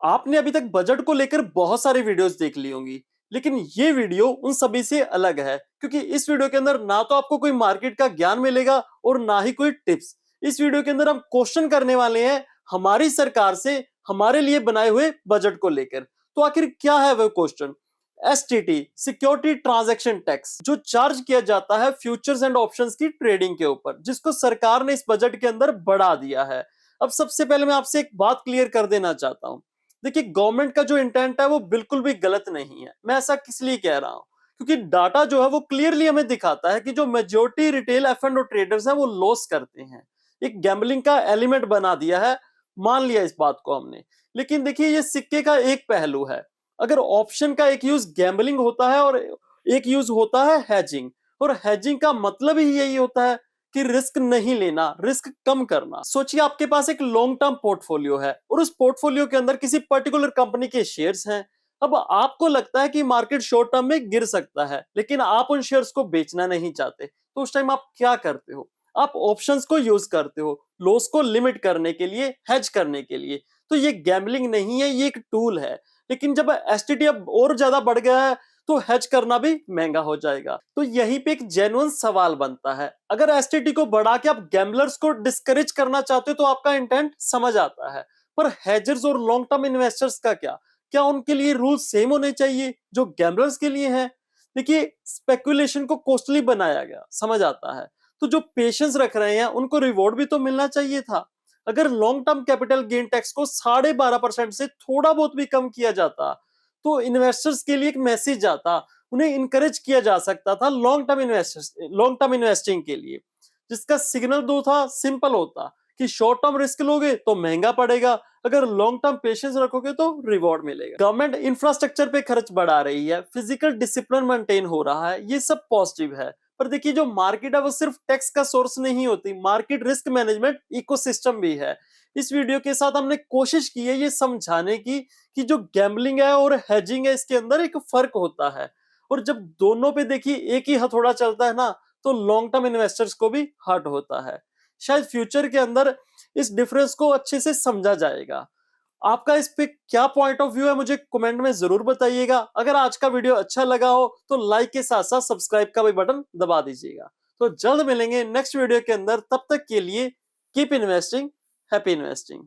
आपने अभी तक बजट को लेकर बहुत सारी वीडियोस देख ली होंगी, लेकिन ये वीडियो उन सभी से अलग है क्योंकि इस वीडियो के अंदर ना तो आपको कोई मार्केट का ज्ञान मिलेगा और ना ही कोई टिप्स। इस वीडियो के अंदर हम क्वेश्चन करने वाले हैं हमारी सरकार से हमारे लिए बनाए हुए बजट को लेकर। तो आखिर क्या है वह question? STT, security transaction tax, जो चार्ज किया जाता है फ्यूचर्स एंड ऑप्शंस की ट्रेडिंग के ऊपर, जिसको सरकार ने इस बजट के अंदर बढ़ा दिया है। अब सबसे पहले मैं आपसे एक बात क्लियर कर देना चाहता हूं। देखिए, गवर्नमेंट का जो इंटेंट है वो बिल्कुल भी गलत नहीं है। मैं ऐसा किस लिए कह रहा हूं? क्योंकि डाटा जो है वो क्लियरली हमें दिखाता है कि जो majority retail F and traders हैं वो लॉस करते हैं। एक गैम्बलिंग का एलिमेंट बना दिया है, मान लिया इस बात को हमने। लेकिन देखिए, ये सिक्के का एक पहलू है। अगर ऑप्शन का एक यूज गैम्बलिंग होता है और एक यूज होता है हैजिंग, और हैजिंग का मतलब ही यही होता है कि रिस्क नहीं लेना, रिस्क कम करना। सोचिए, आपके पास एक लॉन्ग टर्म पोर्टफोलियो है और उस पोर्टफोलियो के अंदर किसी पर्टिकुलर कंपनी के शेयर्स हैं। अब आपको लगता है कि मार्केट शॉर्ट टर्म में गिर सकता है, लेकिन आप उन शेयर्स को बेचना नहीं चाहते, तो उस टाइम आप क्या करते हो? आप ऑप्शंस को यूज करते हो, लॉस को लिमिट करने के लिए, हेज करने के लिए। तो ये गैम्बलिंग नहीं है, ये एक टूल है। लेकिन जब एसटीटी अब और ज्यादा बढ़ गया है तो हेज करना भी महंगा हो जाएगा। तो यहीं पे एक जेन्युइन सवाल बनता है, अगर एसटीटी को बढ़ा के आप गैम्बलर्स को डिस्करेज करना चाहते हो तो आपका इंटेंट समझ आता है, पर हेजर्स और लॉन्ग टर्म इन्वेस्टर्स का क्या? क्या उनके लिए रूल सेम होने चाहिए जो गैम्बलर्स के लिए हैं? देखिए, स्पेकुलेशन को कॉस्टली बनाया गया, समझ आता है। तो जो पेशेंस रख रहे हैं उनको रिवॉर्ड भी तो मिलना चाहिए था। अगर long term capital gain tax को 12.5% से थोड़ा बहुत भी कम किया जाता तो इन्वेस्टर्स के लिए एक मैसेज आता, उन्हें इंकरेज किया जा सकता था लॉन्ग टर्म इन्वेस्टिंग के लिए। जिसका सिग्नल दो था, सिंपल होता कि शॉर्ट टर्म रिस्क लोगे तो महंगा पड़ेगा, अगर लॉन्ग टर्म पेशेंस रखोगे तो रिवॉर्ड मिलेगा। गवर्नमेंट इंफ्रास्ट्रक्चर पे खर्च बढ़ा रही है, फिजिकल डिसिप्लिन मेंटेन हो रहा है, ये सब पॉजिटिव है। पर देखिए, जो मार्केट है वो सिर्फ टैक्स का सोर्स नहीं होती, मार्केट रिस्क मैनेजमेंट इकोसिस्टम भी है। इस वीडियो के साथ हमने कोशिश की है ये समझाने की कि जो गैम्बलिंग है और हेजिंग है इसके अंदर एक फर्क होता है, और जब दोनों पे देखिए एक ही हथौड़ा चलता है ना, तो लॉन्ग टर्म इन्वेस्टर्स को भी हर्ट होता है। शायद फ्यूचर के अंदर इस डिफरेंस को अच्छे से समझा जाएगा। आपका इस पे क्या पॉइंट ऑफ व्यू है, मुझे कमेंट में जरूर बताइएगा। अगर आज का वीडियो अच्छा लगा हो तो लाइक के साथ साथ सब्सक्राइब का भी बटन दबा दीजिएगा। तो जल्द मिलेंगे नेक्स्ट वीडियो के अंदर, तब तक के लिए कीप इन्वेस्टिंग, हैप्पी इन्वेस्टिंग।